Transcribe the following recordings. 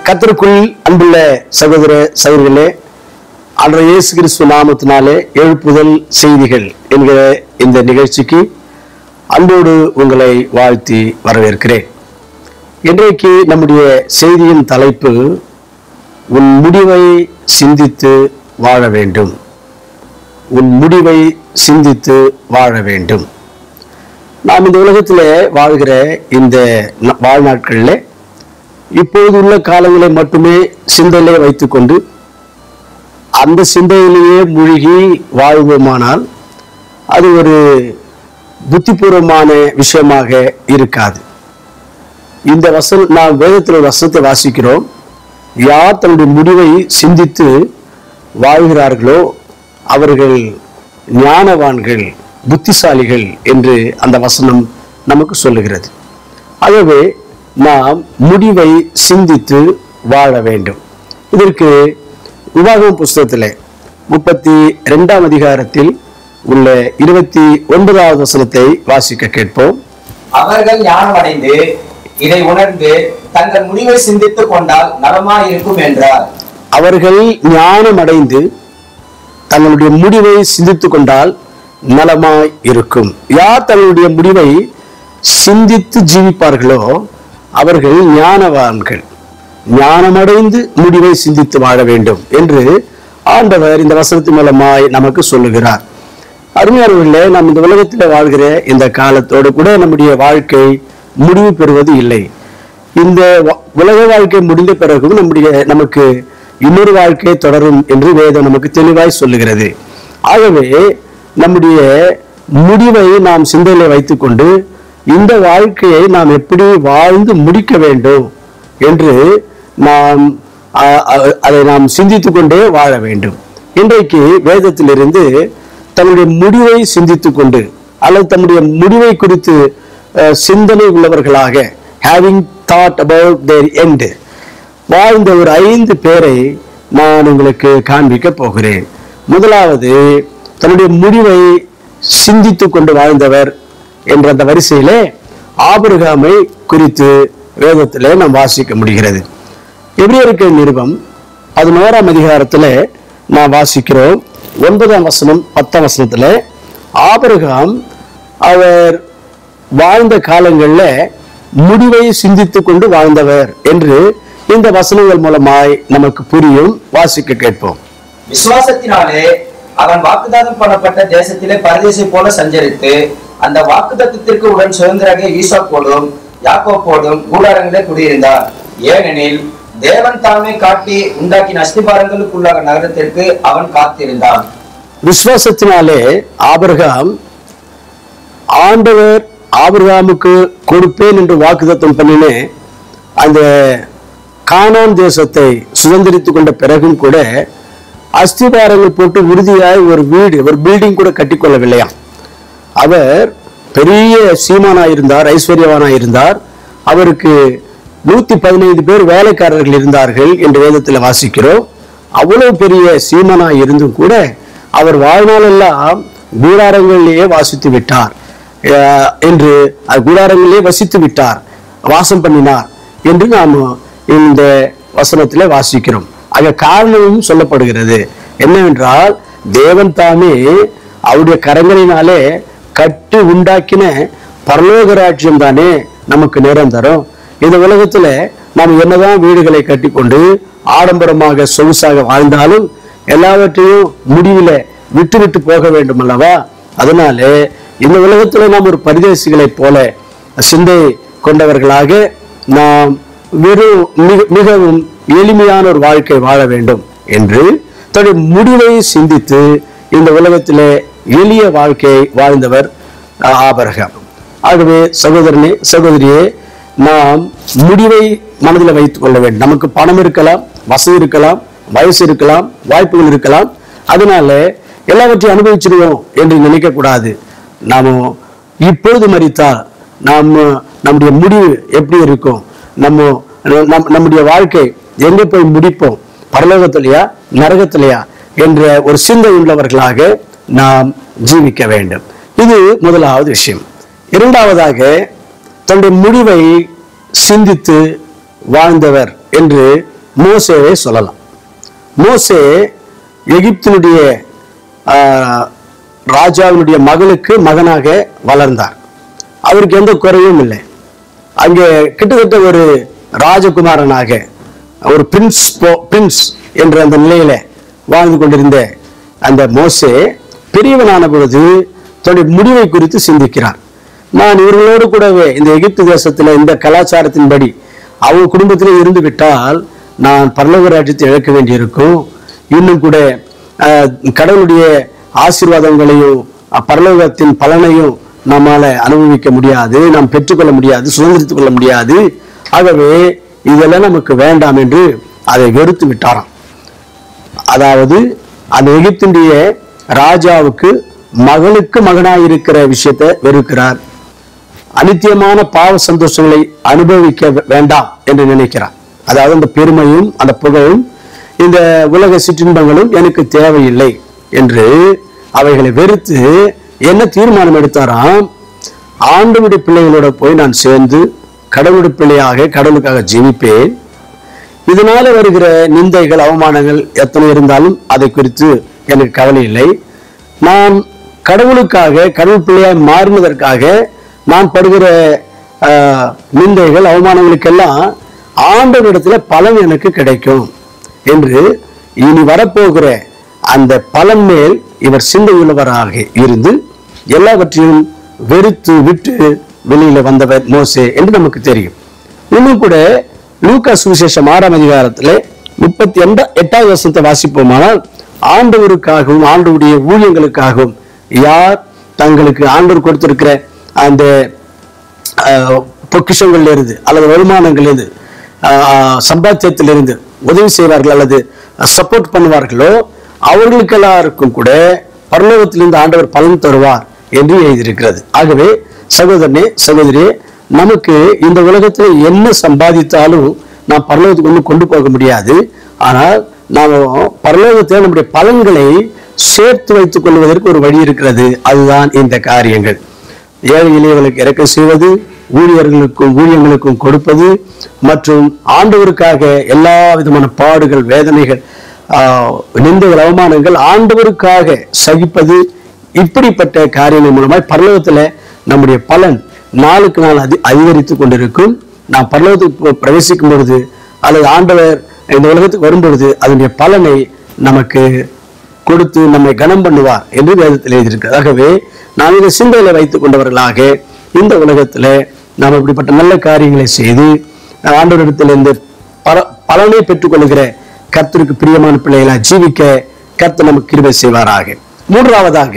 கர்த்தருக்குள் அன்புள்ள சகோதர சகோதரிகளே, ஆண்டவர் இயேசு கிறிஸ்து நாமத்தினாலே எழுப்புதல் செய்திகள் என்கிற இந்த நிகழ்ச்சிக்கு அன்போடு உங்களை வாழ்த்தி வரவேற்கிறேன். இன்றைக்கு நம்முடைய செய்தியின் தலைப்பு, உன் முடிவை சிந்தித்து வாழ வேண்டும். உன் முடிவை சிந்தித்து வாழ வேண்டும். நாம் இந்த உலகத்தில் வாழ்கிற இந்த வாழ்நாட்களில் இப்போது உள்ள காலங்களை மட்டுமே சிந்தையிலே வைத்துக்கொண்டு அந்த சிந்தையிலேயே மூழ்கி வாழ்வோமானால் அது ஒரு புத்திபூர்வமான விஷயமாக இருக்காது. இந்த நாம் வேதத்தில் ஒரு வசனத்தை வாசிக்கிறோம். யார் தன்னுடைய முடிவை சிந்தித்து வாழ்கிறார்களோ அவர்கள் ஞானவான்கள், புத்திசாலிகள் என்று அந்த வசனம் நமக்கு சொல்லுகிறது. ஆகவே நாம் முடிவை சிந்தித்து வாழ வேண்டும். இதற்கு உபாகமம் புஸ்தகத்தில் 32ஆம் அதிகாரத்தில் உள்ள 29வது வசனத்தை வாசிக்க கேட்போம். அவர்கள் ஞானம் அடைந்து இதை உணர்ந்து தங்கள் முடிவை சிந்தித்துக் கொண்டால் நலமாய் இருக்கும் என்றார். அவர்கள் ஞானம் அடைந்து தங்களுடைய முடிவை சிந்தித்துக் கொண்டால் நலமாய் இருக்கும். யார் தங்களுடைய முடிவை சிந்தித்து ஜீவிப்பார்களோ அவர்கள் ஞானவான்கள். ஞானமடைந்து முடிவை சிந்தித்து வாழ வேண்டும் என்று ஆண்டவர் இந்த வசனத்தின் மூலமாய் நமக்கு சொல்லுகிறார். அருமையானவர்களே, நாம் இந்த உலகத்தில் வாழ்கிற இந்த காலத்தோடு கூட நம்முடைய வாழ்க்கை முடிவு பெறுவது இல்லை. இந்த உலக வாழ்க்கை முடிந்த பிறகும் நமக்கு இன்னொரு வாழ்க்கை தொடரும் என்று வேதம் நமக்கு தெளிவாய் சொல்லுகிறது. ஆகவே நம்முடைய முடிவை நாம் சிந்தையில வைத்துக்கொண்டு இந்த வாழ்க்கையை நாம் எப்படி வாழ்ந்து முடிக்க வேண்டும் என்று அதை நாம் சிந்தித்துக் கொண்டே வாழ வேண்டும். இன்றைக்கு வேதத்திலிருந்து தன்னுடைய முடிவை சிந்தித்துக் கொண்டு அல்லது தன்னுடைய முடிவை குறித்து சிந்தனை உள்ளவர்களாக having thought about their end வாழ்ந்த ஒரு 5 பேரை நான் உங்களுக்கு காண்பிக்க போகிறேன். முதலாவது, தன்னுடைய முடிவை சிந்தித்துக் கொண்டு வாழ்ந்தவர் என்ற அந்த வரிசையிலே ஆபிரகாமை குறித்து வேதத்திலே நாம் வாசிக்க முடிகிறது. எபிரேயருக்கு நிருபம் 11ஆம் அதிகாரத்தில் நாம் வாசிக்கிறோம். 9ஆம் வசனம் 10ஆம் வசனத்தில் ஆபிரகாம் அவர் வாழ்ந்த காலங்களில் முடிவை சிந்தித்துக் கொண்டு வாழ்ந்தவர் என்று இந்த வசனங்கள் மூலமாய் நமக்கு புரியும். வாசிக்க கேட்போம். விசுவாசத்தினாலே அவன் வாக்குதானம் பண்ணப்பட்ட தேசத்திலே பரதேசி போல சஞ்சரித்து அந்த வாக்குத்தத்தத்திற்கு உடன் சுதந்திரமாக ஈசாக்கோடும் யாக்கோபோடும் கூடாரங்களே குடியிருந்தார். ஏனெனில் தேவன் தாமே காட்டி உண்டாக்கின அஸ்திபாரங்களுக்குள்ளாக நகரத்திற்கு அவன் காத்திருந்தான். விசுவாசத்தினாலே ஆபிரகாம் ஆண்டவர் ஆபிரகாமுக்கு கொடுப்பேன் என்று வாக்குத்தத்தம் பண்ணினே அந்த கானான் தேசத்தை சுதந்திரித்துக் கொண்ட பிறகும் கூட அஸ்திபாரங்கள் போட்டு உறுதியாய் ஒரு வீடு, ஒரு பில்டிங் கூட கட்டிக்கொள்ளவில்லையாம். அவர் பெரிய சீமானாயிருந்தார், ஐஸ்வர்யவானாயிருந்தார். அவருக்கு 115 பேர் வேலைக்காரர்கள் இருந்தார்கள் என்று வேதத்தில் வாசிக்கிறோம். அவ்வளவு பெரிய சீமானாய் இருந்தும் கூட அவர் வாழ்நாளெல்லாம் கூடாரங்களிலேயே வாசித்து விட்டார் என்று கூடாரங்களிலே வசித்து விட்டார், வாசம் பண்ணினார் என்று நாம் இந்த வசனத்தில் வாசிக்கிறோம். ஆக காரணமும் சொல்லப்படுகிறது. என்னவென்றால், தேவன் தாமே அவருடைய கரங்களினாலே கட்டி உண்டாக்கின பரலோக ராஜ்யம் தானே நமக்கு நிரந்தரம். இந்த உலகத்துல நாம் என்னதான் வீடுகளை கட்டி கொண்டு ஆடம்பரமாக சொகுசாக வாழ்ந்தாலும் எல்லாவற்றையும் முடிவில விட்டு விட்டு போக வேண்டும் அல்லவா? அதனால இந்த உலகத்துல நாம் ஒரு பரதேசிகளை போல சிந்தை கொண்டவர்களாக நாம் மிகவும் எளிமையான ஒரு வாழ்க்கை வாழ வேண்டும் என்று தன்னுடைய முடிவை சிந்தித்து இந்த உலகத்திலே எளிய வாழ்க்கையை வாழ்ந்தவர் ஆபிரகாம். ஆகவே சகோதரனே, சகோதரியே, நாம் முடிவை மனதில் வைத்துக் கொள்ள வேண்டும். நமக்கு பணம் இருக்கலாம், வசதி இருக்கலாம், வயசு இருக்கலாம், வாய்ப்புகள் இருக்கலாம். அதனால எல்லாவற்றையும் அனுபவிச்சிடுவோம் என்று நினைக்க கூடாது. நாம இப்பொழுது மரித்தால் நம்முடைய முடிவு எப்படி இருக்கும், நம்முடைய வாழ்க்கை எங்க போய் முடிப்போம், பரலோகத்திலையா நரகத்திலையா என்ற ஒரு சிந்தை உள்ளவர்களாக நாம் ஜீவிக்க வேண்டும். இது முதலாவது விஷயம். இரண்டாவதாக, தன்னுடைய முடிவை சிந்தித்து வாழ்ந்தவர் என்று மோசேவை சொல்லலாம். மோசே எகிப்தினுடைய ராஜாவினுடைய மகளுக்கு மகனாக வளர்ந்தார். அவருக்கு எந்த குறையும் இல்லை. அங்கே கிட்டத்தட்ட ஒரு ராஜகுமாரனாக, ஒரு பிரின்ஸ் என்ற அந்த நிலையில வாழ்ந்து கொண்டிருந்த அந்த மோசே பெரியவனான பொழுது தன்னுடைய முடிவை குறித்து சிந்திக்கிறார். நான் இவர்களோடு கூடவே இந்த எகிப்து தேசத்துல இந்த கலாச்சாரத்தின்படி அவங்க குடும்பத்திலே இருந்து விட்டால் நான் பரலோக ராஜ்யத்தை இழக்க வேண்டியிருக்கும். இன்னும் கூட கடவுளுடைய ஆசீர்வாதங்களையும் பரலோகத்தின் பலனையும் நம்மால அனுபவிக்க முடியாது, நாம் பெற்றுக்கொள்ள முடியாது, சுதந்திரித்துக் கொள்ள முடியாது. ஆகவே இதெல்லாம் நமக்கு வேண்டாம் என்று அதை வெறுத்து விட்டாராம். அதாவது அந்த எகிப்தினுடைய ராஜாவுக்கு மகளுக்கு மகனாயிருக்கிற விஷயத்தை வெறுக்கிறார். அனித்தியமான பாவ சந்தோஷங்களை அனுபவிக்க வேண்டாம் என்று நினைக்கிறார். அதாவது அந்த பெருமையும் அந்த புகழும் இந்த உலக சிற்றின்பங்களும் எனக்கு தேவையில்லை என்று அவைகளை வெறுத்து என்ன தீர்மானம் எடுத்தாராம், ஆண்டவருடைய பிள்ளைகளோட போய் நான் சேர்ந்து கடவுளுடைய பிள்ளையாக கடவுளுக்காக ஜீவிப்பேன். இதனால வருகிற நிந்தைகள் அவமானங்கள் எத்தனை இருந்தாலும் அதை குறித்து எனக்கு கவலை இல்லை. நான் கடவுளுக்காக கடவுள் பிள்ளையாய் மாறினதற்காக நான் படுகிற நிந்தைகள் அவமானங்களுக்கெல்லாம் ஆண்டவரிடத்துல பலன் எனக்கு கிடைக்கும் என்று இனி வரப்போகிற அந்த பலன் மேல் இவர் சிந்தையுள்ளவராக இருந்து எல்லாவற்றையும் வெறுத்து விட்டு வெளியில வந்தவர் மோசே என்று நமக்கு தெரியும். இன்னும் கூட லூக்கா சுவிசேஷம் 6ஆம் அதிகாரத்துல 38வது வசனத்தை வாசிப்போமானால், ஆண்டவருக்காகவும் ஆண்டவருடைய ஊழியங்களுக்காகவும் யார் தங்களுக்கு ஆண்டவர் கொடுத்திருக்கிற அந்த பொக்கிஷங்கள்ல இருந்து அல்லது வருமானங்களிலிருந்து சம்பாத்தியத்திலிருந்து உதவி செய்வார்கள் அல்லது சப்போர்ட் பண்ணுவார்களோ அவர்களுக்கு எல்லாருக்கும் கூட பரலோகத்திலிருந்து ஆண்டவர் பலன் தருவார் என்று எழுதியிருக்கிறது. ஆகவே சகோதரனே சகோதரியே, நமக்கு இந்த உலகத்தில் என்ன சம்பாதித்தாலும் நாம் பரலோகத்துக்கு கொண்டு போக முடியாது. ஆனால் நாம் பரலோகத்தில் நம்முடைய பலன்களை சேர்த்து வைத்துக் கொள்வதற்கு ஒரு வழி இருக்கிறது. அதுதான் இந்த காரியங்கள். ஏழை எளியவர்களுக்கு இரக்கம் செய்வது, ஊழியங்களுக்கும் கொடுப்பது மற்றும் ஆண்டவருக்காக எல்லா விதமான பாடுகள், வேதனைகள், நிந்தைகள், அவமானங்கள் ஆண்டவருக்காக சகிப்பது, இப்படிப்பட்ட காரியங்கள் மூலமாய் பரலோகத்துல நம்முடைய பலன் நாளுக்கு நாள் அதிகரித்துக் கொண்டிருக்கும். நாம் பரலோகத்துக்கு பிரவேசிக்கும் பொழுது அல்லது ஆண்டவர் இந்த உலகத்துக்கு வரும் பொழுது அதனுடைய பலனை நமக்கு கொடுத்து நம்மை கனம் பண்ணுவார் என்று வேதத்தில் எழுதியிருக்கிறது. ஆகவே நாம் இதை சிந்தையில வைத்துக் கொண்டவர்களாக இந்த உலகத்துல நாம் இப்படிப்பட்ட நல்ல காரியங்களை செய்து ஆண்டவரிடத்திலிருந்து பலனை பெற்றுக்கொள்கிற கர்த்தருக்கு பிரியமான பிள்ளைகளை ஜீவிக்க கர்த்தர் நமக்கு கிருபை செய்வாராக. மூன்றாவதாக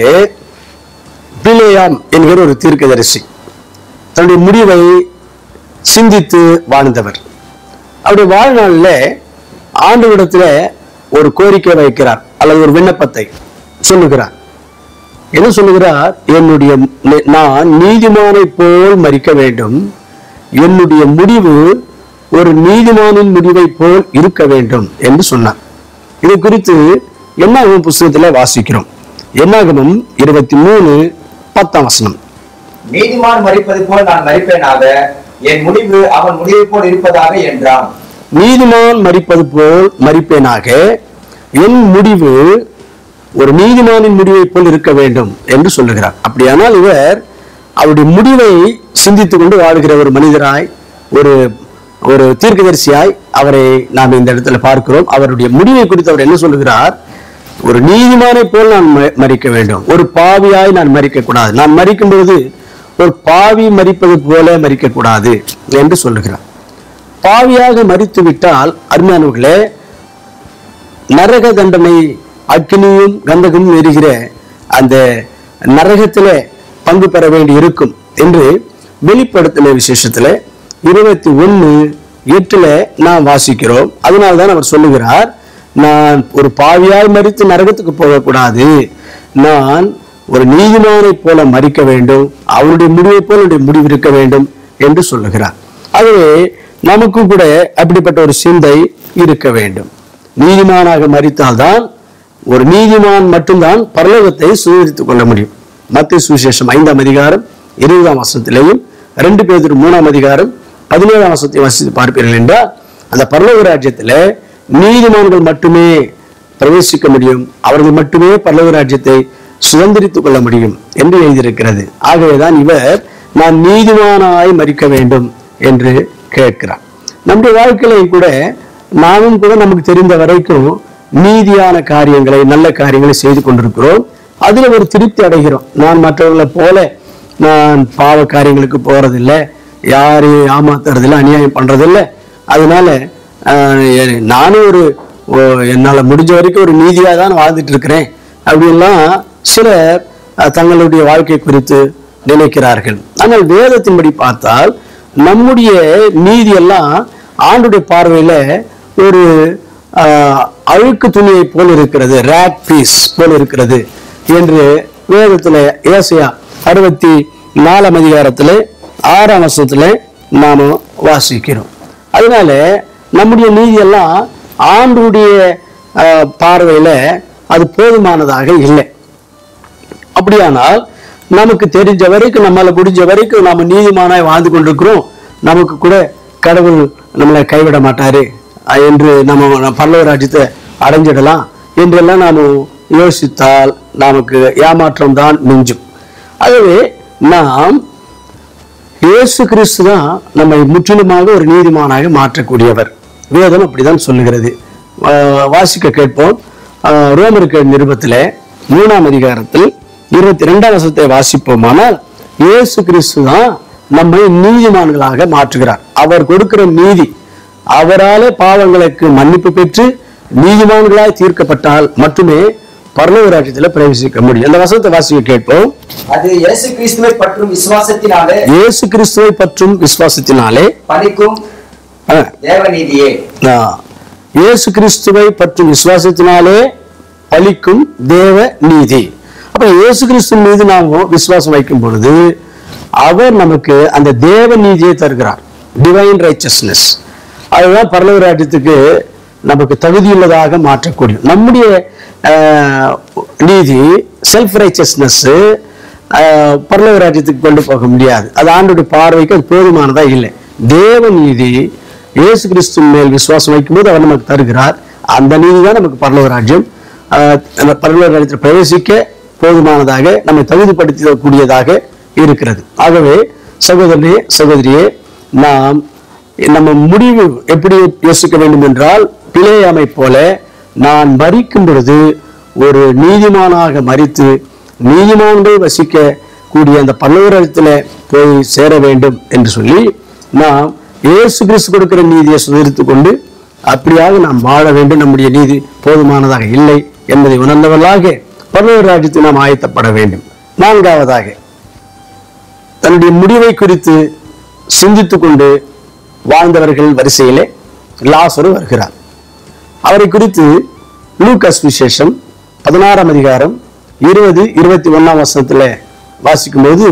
பிலேயாம் என்கிற ஒரு தீர்க்கதரிசி தன்னுடைய முடிவை சிந்தித்து வாழ்ந்தவர். அவருடைய வாழ்நாளில் ஆண்டவரிடத்துல ஒரு கோரிக்கை வைக்கிறார் அல்லது ஒரு விண்ணப்பத்தை சொல்லுகிறார். என்ன சொல்லுகிறார்? நான் நீதிமானை போல் மரிக்க வேண்டும், என்னுடைய முடிவு ஒரு நீதிமானின் முடிவை போல் இருக்க வேண்டும் என்று சொன்னார். இது குறித்து என்னாகமம் புஸ்தகத்துல வாசிக்கிறோம். என்னாகமம் 23:10 நீதிமான் மரிப்பது போல் நான் மரிப்பேனாக, என் முடிவு அவன் முடிவை போல் இருப்பதாக என்றான். நீதிமான் மரிப்பது போல் மரிப்பேனாக, என் முடிவு ஒரு நீதிமானின் முடிவை போல் இருக்க வேண்டும் என்று சொல்லுகிறார். அப்படியானால் இவர் அவருடைய முடிவை சிந்தித்துக் கொண்டு வாழ்கிற ஒரு மனிதராய், ஒரு தீர்க்கதரிசியாய் அவரை நாம் இந்த இடத்துல பார்க்கிறோம். அவருடைய முடிவை குறித்து அவர் என்ன சொல்லுகிறார்? ஒரு நீதிமானை போல் நான் மரிக்க வேண்டும், ஒரு பாவியாய் நான் மரிக்க கூடாது, நான் மரிக்கும் பொழுது ஒரு பாவி மரிப்பது போல மரிக்க கூடாது என்று சொல்லுகிறார். பாவியாக மரித்து விட்டால் அருமையானவர்களே, நரக தண்டனை, அக்கினியும் கந்தகமும் எரிகிற அந்த நரகத்திலே பங்கு பெற வேண்டி இருக்கும் என்று வெளிப்படுத்தின விசேஷத்துல 21:8 நாம் வாசிக்கிறோம். அதனால்தான் அவர் சொல்லுகிறார், நான் ஒரு பாவியாய் மரித்து நரகத்துக்கு போகக்கூடாது, நான் ஒரு நீதிமானை போல மரிக்க வேண்டும், அவருடைய முடிவை போல என்னுடைய முடிவு இருக்க வேண்டும் என்று சொல்லுகிறார். ஆகவே நமக்கும் கூட அப்படிப்பட்ட ஒரு சிந்தை இருக்க வேண்டும். நீதிமானாக மரித்தால்தான், ஒரு நீதிமான் மட்டும்தான் பரலோகத்தை சுதந்திரித்துக் கொள்ள முடியும். மத்தேயு சுவிசேஷம் 5ஆம் அதிகாரம் 20ஆம் வசனத்திலேயும் 2 பேதுரு 3ஆம் அதிகாரம் 17ஆம் வசனத்தை வாசித்து பார்ப்பீர்கள் என்றால், அந்த பரலோக ராஜ்யத்துல நீதிமான்கள் மட்டுமே பிரவேசிக்க முடியும், அவர்கள் மட்டுமே பரலோக ராஜ்யத்தை சுதந்திரித்துக் கொள்ள முடியும் என்று எழுதியிருக்கிறது. ஆகவேதான் இவர் நான் நீதிமானாய் மரிக்க வேண்டும் என்று கேட்கிறார். நம்முடைய வாழ்க்கையிலையும் கூட நாமும் கூட நமக்கு தெரிந்த வரைக்கும் நீதியான காரியங்களை, நல்ல காரியங்களை செய்து கொண்டிருக்கிறோம். அதுல ஒரு திருப்தி அடைகிறோம். நான் மற்றவர்களை போல நான் பாவ காரியங்களுக்கு போறதில்லை, யாரையும் ஏமாத்துறதில்லை, அநியாயம் பண்றதில்லை. அதனால நானும் என்னால முடிஞ்ச வரைக்கும் ஒரு நீதியா தான் வாழ்ந்துட்டு இருக்கிறேன் அப்படின்லாம் சிலர் தங்களுடைய வாழ்க்கை குறித்து நினைக்கிறார்கள். ஆனால் வேதத்தின்படி பார்த்தால் நம்முடைய நீதி எல்லாம் ஆண்டுடைய பார்வையில ஒரு அழுக்கு துணியை போல் இருக்கிறது, ரேக் பீஸ் போல் இருக்கிறது என்று வேதத்துல ஏசாயா 64 அதிகாரத்துல 6ஆம் வசனத்துல நாம வாசிக்கிறோம். அதனால நம்முடைய நீதி எல்லாம் ஆண்டுடைய பார்வையில அது போதுமானதாக இல்லை. அப்படியானால் நமக்கு தெரிஞ்ச வரைக்கும், நம்மளால முடிஞ்ச வரைக்கும் நாம நீதிமானாய் வாழ்ந்து கொண்டிருக்கிறோம், நமக்கு கூட கடவுள் நம்மளை கைவிட மாட்டாரு என்று நம்ம பரலோக ராஜ்யத்தை அடைஞ்சிடலாம் என்றெல்லாம் நாம் யோசித்தால் நமக்கு ஏமாற்றம் தான் மிஞ்சும். ஆகவே நாம் இயேசு கிறிஸ்து தான் நம்மை முற்றிலுமாக ஒரு நீதிமானாக மாற்றக்கூடியவர். வேதம் அப்படிதான் சொல்லுகிறது. வாசிக்க கேட்போம். ரோமருக்கு நிருபத்தில் 3ஆம் அதிகாரத்தில் 22ஆம் வசனத்தை வாசிப்போமானால், இயேசு கிறிஸ்து தான் நம்மை நீதிமான்களாக மாற்றுகிறார். அவர் கொடுக்கிற நீதி, அவராலே பாவங்களுக்கு மன்னிப்பு பெற்று நீதிமான்களாய் தீர்க்கப்பட்டால் மட்டுமே பரலோக ராஜ்யத்தில் பிரவேசிக்க முடியும். அந்த வசனத்தை வாசிக்க கேட்போம். அது இயேசு கிறிஸ்துவை பற்றும் விசுவாசத்தினாலே, இயேசு கிறிஸ்துவை பற்றும் விசுவாசத்தினாலே பலிக்கும் தேவநீதியே. இயேசு கிறிஸ்துவை பற்றும் விசுவாசத்தினாலே பலிக்கும் தேவ நீதி. அப்ப இயேசு கிறிஸ்து மீது நாம் விசுவாசம் வைக்கும் பொழுது அவர் நமக்கு அந்த தேவ நீதியை தருகிறார், டிவைன் ரைச்சஸ்னஸ். அதுதான் பரலோக ராஜ்யத்துக்கு நமக்கு தகுதியுள்ளதாக மாற்றக்கூடிய நம்முடைய நீதி. செல்ஃப் ரைச்சஸ்னஸ் பரலோக ராஜ்யத்துக்கு கொண்டு போக முடியாது. அது ஆண்டோட பார்வைக்கு அது போதுமானதா இல்லை. தேவ நீதி இயேசு கிறிஸ்து மேல் விசுவாசம் வைக்கும்போது அவர் நமக்கு தருகிறார். அந்த நீதி தான் நமக்கு பரலோக ராஜ்யம், பரலோக ராஜ்யத்தில் பிரவேசிக்க போதுமானதாக, நம்மை தகுதிப்படுத்தக்கூடியதாக இருக்கிறது. ஆகவே சகோதரனே, சகோதரியே, நம்ம முடிவு எப்படி யோசிக்க வேண்டும் என்றால், பிலேயாமை போல நான் மரிக்கும் பொழுது ஒரு நீதிமானாக மரித்து நீதிமான்கள் வசிக்க கூடிய அந்த பரலோக ராஜ்யத்தில் போய் சேர வேண்டும் என்று சொல்லி நாம் இயேசு கிறிஸ்து கொடுக்கிற நீதியை சுதந்திரித்துக் கொண்டு அப்படியாக நாம் வாழ வேண்டும். நம்முடைய நீதி போதுமானதாக இல்லை என்பதை உணர்ந்தவர்களாக பரலோக ராஜ்யத்தை நாம் ஆயத்தப்பட வேண்டும். 4ஆவதாக, தன்னுடைய முடிவை குறித்து சிந்தித்துக் கொண்டு வாழ்ந்தவர்கள் வரிசையிலே லாசரு வருகிறார். அவரை குறித்து லூக்காஸ் விசேஷம் 16ஆம் அதிகாரம் 20-21ஆம் வசனத்துல வாசிக்கும் போது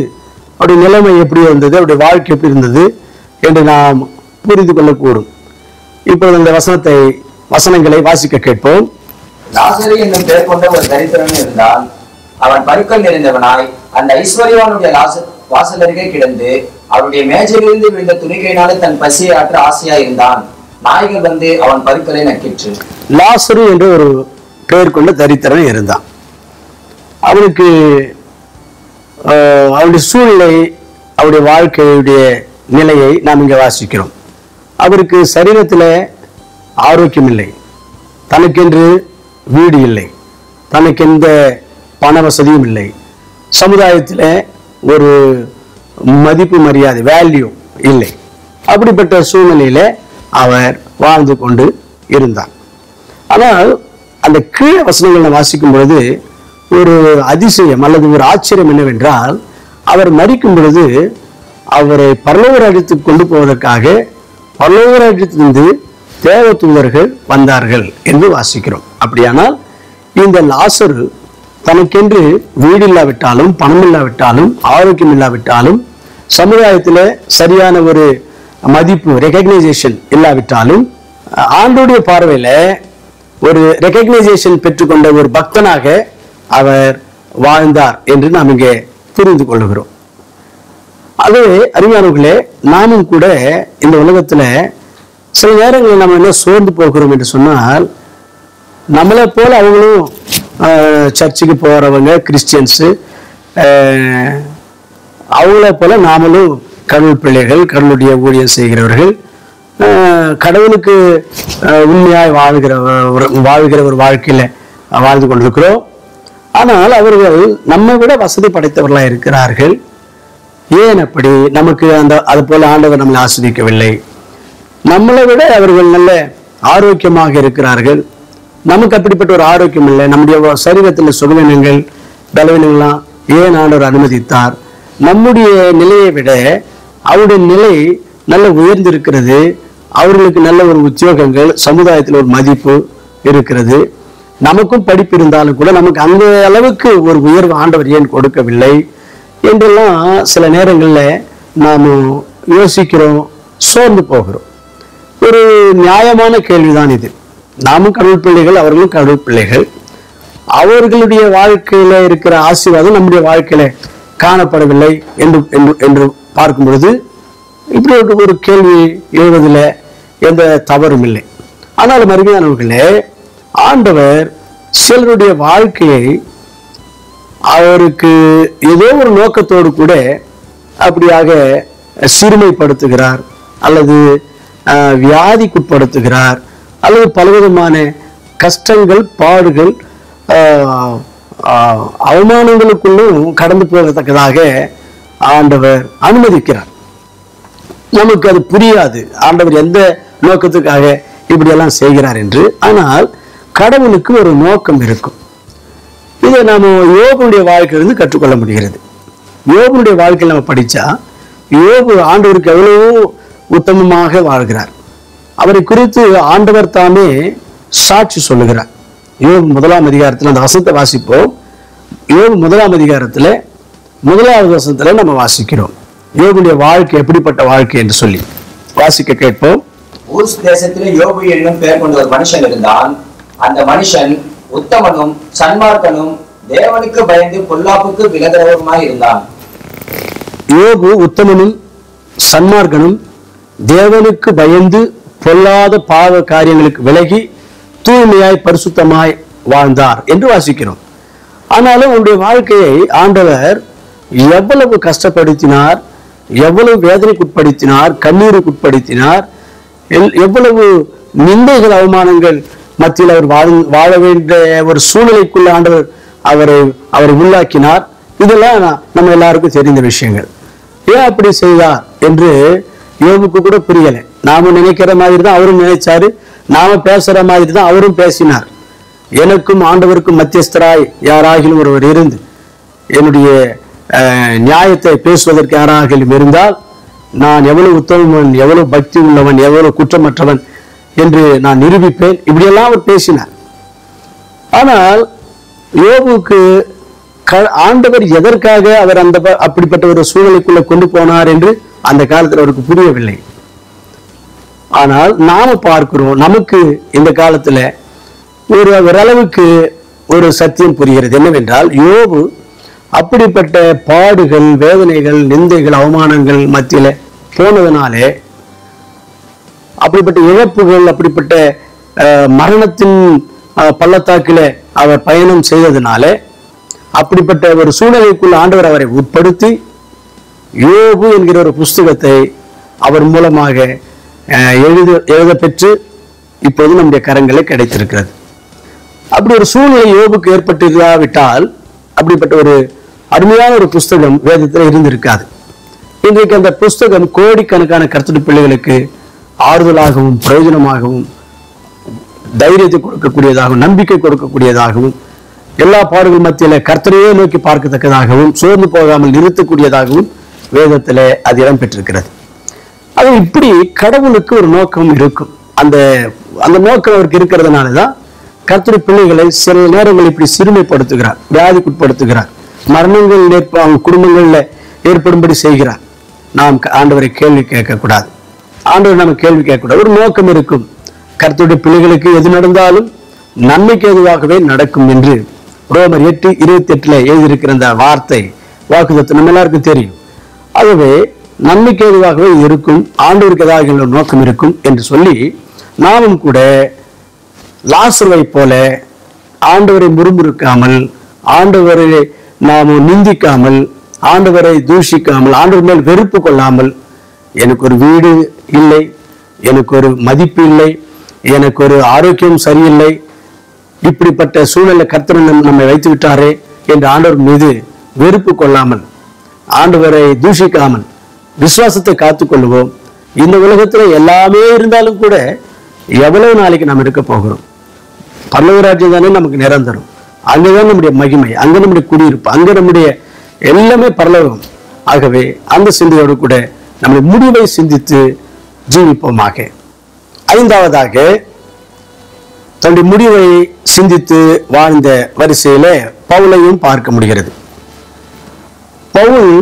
அவருடைய நிலைமை எப்படி இருந்தது, அவருடைய வாழ்க்கை எப்படி இருந்தது என்று நாம் புரிந்து கொள்ளக்கூடும். இப்பொழுது இந்த வசனங்களை வாசிக்க கேட்போம். லாசரு என்னும் பெயர் கொண்ட ஒரு தரித்திரன் இருந்தால், அவன் பருக்கள் நிறைந்தவனாய் அந்த ஐஸ்வர்யவானுடைய வாசல் அருகே கிடந்து அவருடைய மேஜையிலிருந்து விழுந்த துணிக்கையினாலே தன் பசியை ஆற்ற ஆசையா இருந்தான். நாய்கள் வந்து அவன் பருக்களை நக்கிற்று. லாசரு என்று ஒரு பெயர் கொண்ட தரித்திரன் இருந்தான். அவனுக்கு அவருடைய சூழ்நிலை, அவருடைய வாழ்க்கையுடைய நிலையை நாம் இங்கே வாசிக்கிறோம். அவருக்கு சரீரத்தில் ஆரோக்கியம் இல்லை, தனக்கென்று வீடு இல்லை, தனக்கு எந்த பண வசதியும் இல்லை, சமுதாயத்தில் ஒரு மதிப்பு மரியாதை வேல்யூ இல்லை. அப்படிப்பட்ட சூழ்நிலையில அவர் வாழ்ந்து கொண்டு இருந்தார். ஆனால் அந்த கீழ வசனங்களை வாசிக்கும் பொழுது ஒரு அதிசயம் அல்லது ஒரு ஆச்சரியம் என்னவென்றால், அவர் மரிக்கும் பொழுது அவரை பரலோக ராஜ்யத்துக்கு கொண்டு போவதற்காக பரலோக ராஜ்யத்திலிருந்து தேவ தூதர்கள் வந்தார்கள் என்று வாசிக்கிறோம். அப்படியானால் இந்த லாசரு தனக்கென்று வீடு இல்லாவிட்டாலும், பணம் இல்லாவிட்டாலும், ஆரோக்கியம் இல்லாவிட்டாலும், சமுதாயத்தில் சரியான ஒரு மதிப்பு ரெகக்னைசேஷன் இல்லாவிட்டாலும், ஆண்டோடைய பார்வையில ஒரு ரெகக்னைசேஷன் பெற்றுக்கொண்ட ஒரு பக்தனாக அவர் வாழ்ந்தார் என்று நாம் இங்கே புரிந்து கொள்ளுகிறோம். ஆகவே அருமையானவர்களே, நாமும் கூட இந்த உலகத்துல சில நேரங்களில் நம்ம என்ன சோர்ந்து போகிறோம் என்று சொன்னால், நம்மளை போல அவங்களும் சர்ச்சுக்கு போறவங்க கிறிஸ்டியன்ஸு, அவங்கள போல நாமளும் கடவுள் பிள்ளைகள், கடவுளுடைய ஊழியம் செய்கிறவர்கள், கடவுளுக்கு உண்மையாய் வாழ்கிற ஒரு வாழ்க்கையில வாழ்ந்து கொண்டிருக்கிறோம். ஆனால் அவர்கள் நம்மை விட வசதி படைத்தவர்களாக இருக்கிறார்கள். ஏன் அப்படி? நமக்கு அது போல ஆண்டவர் நம்மளை ஆஸ்வதிக்கவில்லை. நம்மளை விட அவர்கள் நல்ல ஆரோக்கியமாக இருக்கிறார்கள். நமக்கு அப்படிப்பட்ட ஒரு ஆரோக்கியம் இல்லை. நம்முடைய சரீரத்தில் சுகவீனங்கள், பலவீனங்கள்லாம் ஏன் ஆண்டவர் அனுமதித்தார்? நம்முடைய நிலையை விட அவருடைய நிலை நல்ல உயர்ந்திருக்கிறது. அவர்களுக்கு நல்ல ஒரு உத்தியோகங்கள், சமுதாயத்தில் ஒரு மதிப்பு இருக்கிறது. நமக்கும் படிப்பு இருந்தாலும் கூட நமக்கு அந்த அளவுக்கு ஒரு உயர்வு ஆண்டவர் ஏன் கொடுக்கவில்லை என்றெல்லாம் சில நேரங்களில் நாம் யோசிக்கிறோம், சோர்ந்து போகிறோம். ஒரு நியாயமான கேள்விதான் இது. நாமும் கடவுள் பிள்ளைகள், அவர்களும் கடவுள் பிள்ளைகள். அவர்களுடைய வாழ்க்கையில இருக்கிற ஆசீர்வாதம் நம்முடைய வாழ்க்கையில காணப்படவில்லை என்று பார்க்கும் பொழுது இப்படி ஒரு கேள்வி எழுவதில் எந்த தவறும் இல்லை. ஆனால் அருமையானவர்களே, ஆண்டவர் சிலருடைய வாழ்க்கையை அவருக்கு ஏதோ ஒரு நோக்கத்தோடு கூட அப்படியாக சிறுமைப்படுத்துகிறார், அல்லது வியாதிக்குட்படுத்துகிறார், அல்லது பலவிதமான கஷ்டங்கள், பாடுகள், அவமானங்களுக்குள்ளும் கடந்து போகத்தக்கதாக ஆண்டவர் அனுமதிக்கிறார். நமக்கு அது புரியாது, ஆண்டவர் எந்த நோக்கத்துக்காக இப்படியெல்லாம் செய்கிறார் என்று. ஆனால் கடவுளுக்கு ஒரு நோக்கம் இருக்கும். இதை நாம யோபுடைய வாழ்க்கையிலிருந்து கற்றுக்கொள்ள முடிகிறது. யோபுடைய வாழ்க்கையில் நம்ம படிச்சா, யோபு ஆண்டவருக்கு எவ்வளவோ உத்தமமாக வாழ்கிறார். அவரை குறித்து ஆண்டவர் தாமே சாட்சி சொல்லுகிறார். யோபு 1ஆம் அதிகாரத்தில் அந்த வசனத்தை வாசிப்போம். யோபு 1ஆம் அதிகாரத்தில் 1வது வசனத்துல நம்ம வாசிக்கிறோம். யோபுடைய வாழ்க்கை எப்படிப்பட்ட வாழ்க்கை என்று சொல்லி வாசிக்க கேட்போம். ஊஸ் தேசத்திலே யோபு என்னும் பெயர் கொண்ட ஒரு மனுஷன் இருந்தான். அந்த மனுஷன் உத்தமனும் சன்மார்க்கனும் தேவனுக்கு பயந்து பொல்லாப்புக்கு விலகிறவருமாய் இருந்தான். யோபு உத்தமனும் சன்மார்க்கனும் தேவனுக்கு பயந்து பொல்லாத பாவ காரியங்களுக்கு விலகி தூய்மையாய் பரிசுத்தமாய் வாழ்ந்தார் என்று வாசிக்கிறோம். ஆனாலும் உன்னுடைய வாழ்க்கையை ஆண்டவர் எவ்வளவு கஷ்டப்படுத்தினார், எவ்வளவு வேதனைக்குட்படுத்தினார், கண்ணீருக்குட்படுத்தினார், எவ்வளவு நிந்தைகள், அவமானங்கள் மத்தியில் அவர் வாழ வேண்டிய ஒரு சூழ்நிலைக்குள்ள ஆண்டவர் அவரை உள்ளாக்கினார். இதெல்லாம் நம்ம எல்லாருக்கும் தெரிந்த விஷயங்கள். ஏன் அப்படி செய்தார் என்று யோபுக்கு கூட புரியலை. நாம நினைக்கிற மாதிரி தான் அவரும் நினைச்சாரு, நாம பேசுற மாதிரி தான் அவரும் பேசினார். எனக்கும் ஆண்டவருக்கும் மத்தியஸ்தராய் யாராகிலும் ஒருவர் இருந்து என்னுடைய நியாயத்தை பேசுவதற்கு யாராகிலும் இருந்தால் நான் எவ்வளவு உத்தமன், எவ்வளவு பக்தி உள்ளவன், எவ்வளவு குற்றமற்றவன் என்று நான் நிரூபிப்பேன். இப்படியெல்லாம் அவர் பேசினார். ஆனால் யோபுக்கு ஆண்டவர் எதற்காக அவர் அப்படிப்பட்ட ஒரு சூழ்நிலைக்குள்ள கொண்டு போனார் என்று அந்த காலத்தில் அவருக்கு புரியவில்லை. ஆனால் நாம பார்க்கிறோம், நமக்கு இந்த காலத்துல ஓரளவுக்கு ஒரு சத்தியம் புரிகிறது. என்னவென்றால், யோபு அப்படிப்பட்ட பாடுகள், வேதனைகள், நிந்தைகள், அவமானங்கள் மத்தியில போனதுனாலே, அப்படிப்பட்ட இழப்புகள், அப்படிப்பட்ட மரணத்தின் பள்ளத்தாக்கில அவர் பயணம் செய்ததுனால, அப்படிப்பட்ட ஒரு சூழ்நிலைக்குள்ள ஆண்டவர் அவரை உட்படுத்தி யோபு என்கிற ஒரு புஸ்தகத்தை அவர் மூலமாக எழுத பெற்று இப்போது நம்முடைய கரங்களை கிடைத்திருக்கிறது. அப்படி ஒரு சூழ்நிலை யோபுக்கு ஏற்பட்டிருக்காவிட்டால் அப்படிப்பட்ட ஒரு அருமையான ஒரு புஸ்தகம் வேதத்தில் இருந்திருக்காது. இன்றைக்கு அந்த புஸ்தகம் கோடிக்கணக்கான கர்த்தருடைய பிள்ளைகளுக்கு ஆறுதலாகவும் பிரயோஜனமாகவும் தைரியத்தை கொடுக்கக்கூடியதாகவும் நம்பிக்கை கொடுக்கக்கூடியதாகவும் எல்லா பாடுகள் மத்தியில கர்த்தரையே நோக்கி பார்க்கத்தக்கதாகவும் சோர்ந்து போகாமல் நிறுத்தக்கூடியதாகவும் வேதத்துல அது இடம் பெற்றிருக்கிறது. அது இப்படி கடவுளுக்கு ஒரு நோக்கம் இருக்கும். அந்த அந்த நோக்கம் அவருக்கு இருக்கிறதுனாலதான் கர்த்தருடைய பிள்ளைகளை சில நேரங்கள் இப்படி சிறுமைப்படுத்துகிறார், வியாதிக்குட்படுத்துகிறார், மரணங்கள் அவங்க குடும்பங்கள்ல ஏற்படும்படி செய்கிறார். நாம் ஆண்டவரை கேள்வி கேட்கக்கூடாது. ஆண்டவர் நம்ம கேள்வி கேட்கக்கூடாது. ஒரு நோக்கம் இருக்கும். கர்த்தருடைய பிள்ளைகளுக்கு எது நடந்தாலும் நன்மைக்கு எதுவாகவே நடக்கும் என்று ரோமர் 8:28 எழுதியிருக்கிற அந்த வார்த்தை வாக்குத்தத்தம் நம்ம எல்லாருக்கும் தெரியும். ஆகவே நன்மைக்கு ஏதுவாகவே இருக்கும், ஆண்டவருக்கு ஏதாவது நோக்கம் இருக்கும் என்று சொல்லி நாமும் கூட லாசருவை போல ஆண்டவரை முறுமுறுக்காமல், ஆண்டவரை நாம் நிந்திக்காமல், ஆண்டவரை தூஷிக்காமல், ஆண்டவர் மேல் வெறுப்பு கொள்ளாமல், எனக்கு ஒரு வீடு இல்லை, எனக்கு ஒரு மதிப்பு இல்லை, எனக்கு ஒரு ஆரோக்கியம் சரியில்லை, இப்படிப்பட்ட சூழ்நிலை கர்த்தர் நம்மை வைத்து விட்டாரே என்று ஆண்டவர் மீது வெறுப்பு கொள்ளாமல், ஆண்டவரை தூஷிக்காமல் விசுவாசத்தை காத்துக்கொள்வோம். இந்த உலகத்துல எல்லாமே இருந்தாலும் கூட எவ்வளவு நாளைக்கு நாம் இருக்க போகிறோம்? பரலோக ராஜ்யம் தானே நமக்கு நிரந்தரம். அங்கதான் நம்முடைய மகிமை, அங்க நம்முடைய குடியிருப்பு, அங்க நம்முடைய எல்லாமே பரலோகம். ஆகவே அந்த சிந்தையோடு கூட நம்முடைய முடிவை சிந்தித்து ஜீவிப்போமாக. ஐந்தாவதாக, தன்னுடைய முடிவை சிந்தித்து வாழ்ந்த வரிசையில பவுலையும் பார்க்க முடிகிறது. பவுல்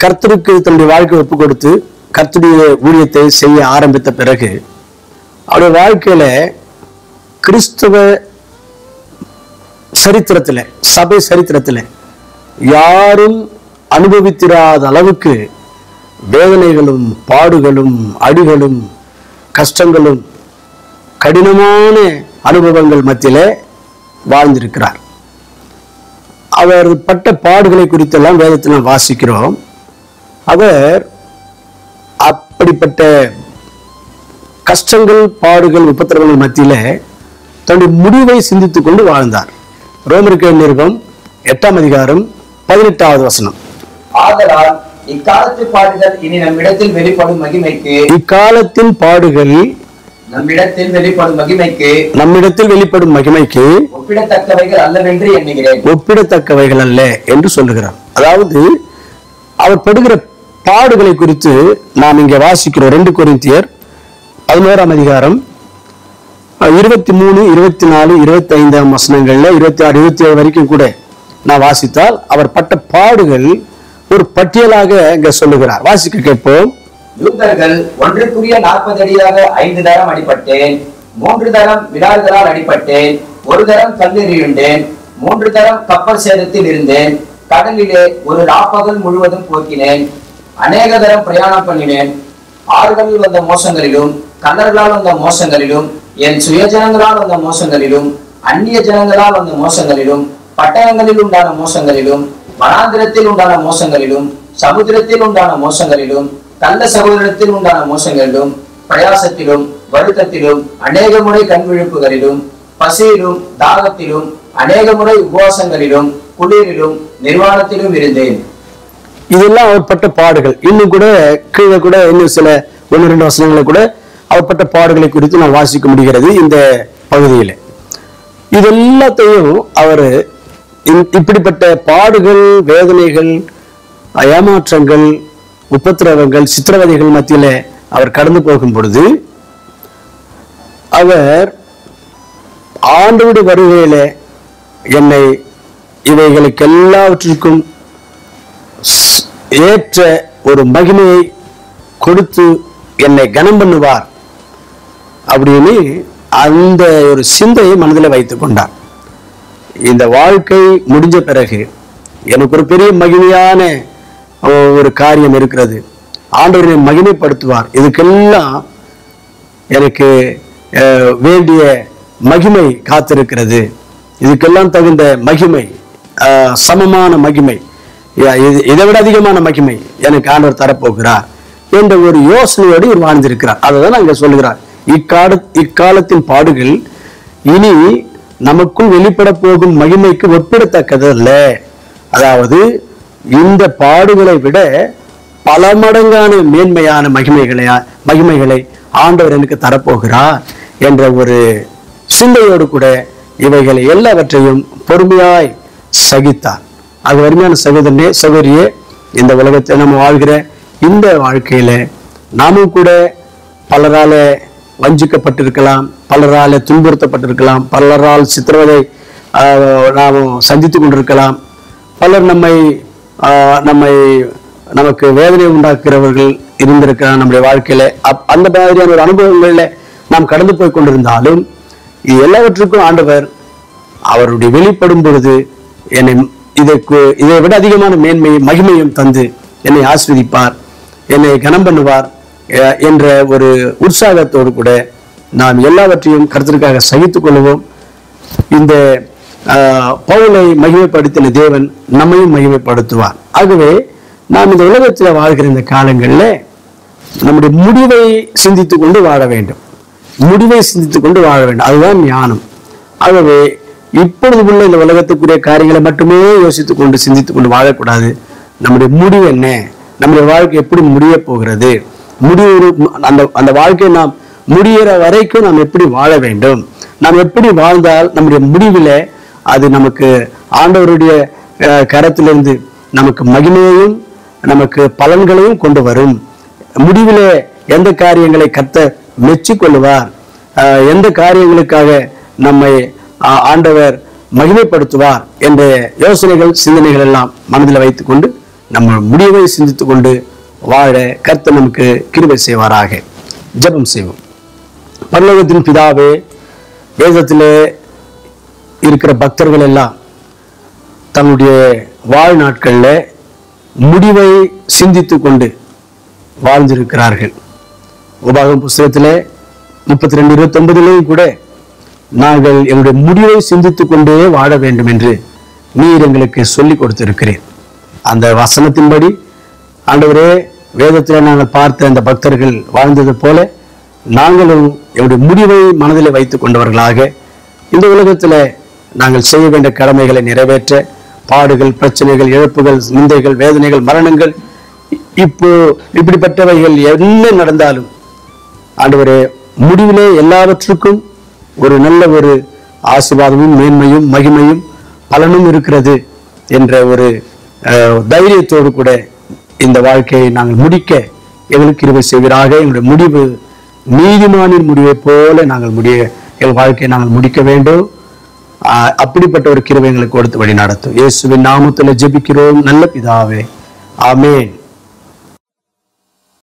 கர்த்தருக்கு தன்னுடைய வாழ்க்கை ஒப்பு கொடுத்து கர்த்தருடைய ஊழியத்தை செய்ய ஆரம்பித்த பிறகு அவருடைய வாழ்க்கையில கிறிஸ்தவ சரித்திரத்துல, சபை சரித்திரத்துல யாரும் அனுபவித்திராத அளவுக்கு வேதனைகளும் பாடுகளும் அடிகளும் கஷ்டங்களும் கடினமான அனுபவங்கள் மத்தியில வாழ்ந்திருக்கிறார். அவர் பட்ட பாடுகளை குறித்தெல்லாம் வேதத்தில் வாசிக்கிறோம். அவர் அப்படிப்பட்ட கஷ்டங்கள், பாடுகள், உபத்திரவங்கள் மத்தியில தன்னுடைய முடிவை சிந்தித்துக் கொண்டு வாழ்ந்தார். ரோமருக்கு நிருபம் 8ஆம் அதிகாரம் 18வது வசனம். ஆதலால் இக்காலத்து பாடுகள் இனி நம்மிடத்தில் வெளிப்படும் மகிமைக்கு, இக்காலத்தின் பாடுகள் நம்மிடத்தில் வெளிப்படும் மகிமைக்கு ஒப்பிடத்தக்கவைகள் அல்லவென்று எண்ணுகிறேன். ஒப்பிடத்தக்கவைகள் அல்ல என்று சொல்லுகிறார். அதாவது அவர் படுகிற பாடுகளை குறித்து நாம் இங்கே வாசிக்கிறோம். 2 கொரிந்தியர் 11ஆம் அதிகாரம் 23, 24, 25 வசனங்கள்ல 26, 27 வரைக்கும் கூட நான் வாசித்தால் அவர் பட்ட பாடுகள் ஒரு பட்டியலாக இங்க சொல்லுகிறார். வாசிக்க கேட்போம். யூதர்கள் ஒன்றுக்குரிய 40 அடியாக 5 தரம் அடிபட்டேன், 3 தரம் விடார்களால் அடிபட்டேன், 1 தரம் கல்லெறியுண்டேன், 3 தரம் கப்பல் சேதத்தில் இருந்தேன், கடலிலே ஒரு ராப்பகல் முழுவதும் போக்கினேன், அநேக தரம் பிரயாணம் பண்ணினேன், ஆறுகளில் வந்த மோசங்களிலும் கல்லர்களால் வந்த மோசங்களிலும் என் சுயஜனங்களால் வந்த மோசங்களிலும் அந்நிய ஜனங்களால் வந்த மோசங்களிலும் பட்டணங்களில் உண்டான மோசங்களிலும் வனாந்திரத்தில் உண்டான மோசங்களிலும் சமுத்திரத்தில் உண்டான மோசங்களிலும் கள்ள சகோதரத்தில் உண்டான மோசங்களிலும் பிரயாசத்திலும் வருத்தத்திலும் அநேக முறை கண்விழிப்புகளிலும் பசியிலும் தாகத்திலும் அநேக முறை உபவாசங்களிலும் குளிரிலும் நிர்வாணத்திலும் இருந்தேன். இதெல்லாம் அவர் பட்ட பாடுகள். இன்னும் கூட கீழே கூட இன்னும் சில 1-2 வசனங்களை கூட அவர் பட்ட பாடுகளை குறித்து நான் வாசிக்க முடிகிறது இந்த பகுதியில. இது எல்லாத்தையும் அவர் இப்படிப்பட்ட பாடுகள், வேதனைகள், ஏமாற்றங்கள், உபத்திரவங்கள், சித்திரவதைகள் மத்தியில அவர் கடந்து போகும் பொழுது அவர் ஆண்டவருடைய வருகையில என்னை இவைகளுக்கு எல்லாவற்றிற்கும் ஏற்ற ஒரு மகிமையை கொடுத்து என்னை கனம் பண்ணுவார் அப்படின்னு அந்த ஒரு சிந்தையை மனதில் வைத்துக் கொண்டார். இந்த வாழ்க்கை முடிஞ்ச பிறகு எனக்கு ஒரு பெரிய மகிமையான ஒரு காரியம் இருக்கிறது, ஆண்டவரை மகிமைப்படுத்துவார், இதுக்கெல்லாம் எனக்கு வேண்டிய மகிமை காத்திருக்கிறது, இதுக்கெல்லாம் தகுந்த மகிமை, சமமான மகிமை, இதை விட அதிகமான மகிமை எனக்கு ஆண்டவர் தரப்போகிறார் என்ற ஒரு யோசனையோடு இவர் வாழ்ந்திருக்கிறார். அதைதான் அங்க சொல்லுகிறார். இக்காலத்தின் பாடுகள் இனி நமக்குள் வெளிப்பட போகும் மகிமைக்கு ஒப்பிடத்தக்கது அல்ல. அதாவது இந்த பாடுகளை விட பல மடங்கான மேன்மையான மகிமைகளை ஆண்டவர் எனக்கு தரப்போகிறார் என்ற ஒரு சிந்தையோடு கூட இவைகளை எல்லாவற்றையும் பொறுமையாய் சகித்தார். அது வறுமையான சகோதரனே, சகோதரியே, இந்த உலகத்தை நம்ம வாழ்கிற இந்த வாழ்க்கையில நாமும் கூட பலரால வஞ்சிக்கப்பட்டிருக்கலாம், பலரால துன்புறுத்தப்பட்டிருக்கலாம், பலரால் சித்திரவதை நாம் சந்தித்து கொண்டிருக்கலாம், பலர் நமக்கு வேதனை உண்டாக்குறவர்கள் இருந்திருக்கலாம் நம்முடைய வாழ்க்கையில. அந்த மாதிரியான ஒரு அனுபவங்கள்ல நாம் கடந்து போய் கொண்டிருந்தாலும் இது எல்லாவற்றுக்கும் ஆண்டவர் அவருடைய வெளிப்படும் பொழுது என்னை இதை விட அதிகமான மேன்மையும் மகிமையும் தந்து என்னை ஆஸ்வதிப்பார், என்னை கனம் பண்ணுவார் என்ற ஒரு உற்சாகத்தோடு கூட நாம் எல்லாவற்றையும் கர்த்தருக்காக சகித்துக் கொள்வோம். இந்த பவுலை மகிமைப்படுத்தின தேவன் நம்மையும் மகிமைப்படுத்துவார். ஆகவே நாம் இந்த உலகத்தில் வாழ்கிற இந்த காலங்களில் நம்முடைய முடிவை சிந்தித்துக் கொண்டு வாழ வேண்டும். முடிவை சிந்தித்துக் கொண்டு வாழ வேண்டும். அதுதான் ஞானம். ஆகவே இப்பொழுது உள்ள இந்த உலகத்துக்குரிய காரியங்களை மட்டுமே யோசித்துக் கொண்டு சிந்தித்துக் கொண்டு வாழக்கூடாது. நம்முடைய முடிவு என்ன, நம்முடைய வாழ்க்கை எப்படி முடிய போகிறது, முடிவு அந்த வாழ்க்கையை நாம் முடிகிற வரைக்கும் நாம் எப்படி வாழ வேண்டும், நாம் எப்படி வாழ்ந்தால் நம்முடைய முடிவில் அது நமக்கு ஆண்டவருடைய கரத்திலிருந்து நமக்கு மகிமையையும் நமக்கு பலன்களையும் கொண்டு வரும். முடிவில் எந்த காரியங்களை கர்த்தர் மெச்சிக்கொள்ளுவார், எந்த காரியங்களுக்காக நம்மை ஆண்டவர் மகிமைப்படுத்துவார் என்ற யோசனைகள் சிந்தனைகள் எல்லாம் மனதில் வைத்துக் கொண்டு நம்ம முடிவை சிந்தித்துக் கொண்டு வாழ கர்த்தர் நமக்கு கிருபை செய்வாராக. ஜெபம் செய்வோம். பரலோகத்தின் பிதாவே, வேதத்திலே இருக்கிற பக்தர்கள் எல்லாம் தன்னுடைய வாழ்நாட்களில் முடிவை சிந்தித்து கொண்டு வாழ்ந்திருக்கிறார்கள். உபாகமம் புஸ்தகத்தில் 32:29 கூட நாங்கள் எங்களுடைய முடிவை சிந்தித்துக் கொண்டே வாழ வேண்டும் என்று நீர் எங்களுக்கு சொல்லிக் கொடுத்திருக்கிறேன். அந்த வசனத்தின்படி ஆண்டவரே, வேதத்தில் நாங்கள் பார்த்த அந்த பக்தர்கள் வாழ்ந்தது போல நாங்களும் எங்களுடைய முடிவை மனதில் வைத்துக் கொண்டவர்களாக இந்த உலகத்தில் நாங்கள் செய்ய வேண்டிய கடமைகளை நிறைவேற்ற, பாடுகள், பிரச்சனைகள், இழப்புகள், நிந்தைகள், வேதனைகள், மரணங்கள், இப்படிப்பட்டவைகள் என்ன நடந்தாலும் ஆண்டவரே, முடிவிலே எல்லாவற்றுக்கும் ஒரு நல்ல ஒரு ஆசீர்வாதமும் மேன்மையும் மகிமையும் பலனும் இருக்கிறது என்ற ஒரு தைரியத்தோடு கூட இந்த வாழ்க்கையை நாங்கள் முடிக்க எங்களுக்கு கிருபை செய்வீராக. எங்களுடைய முடிவு நீதிமானின் முடிவை போல எங்கள் வாழ்க்கையை நாங்கள் முடிக்க வேண்டும். அப்படிப்பட்ட ஒரு கிருபை எங்களுக்கு கொடுத்து வழி நடத்தும். இயேசுவின் நாமத்தில் ஜெபிக்கிறோம் நல்ல பிதாவே, ஆமென்.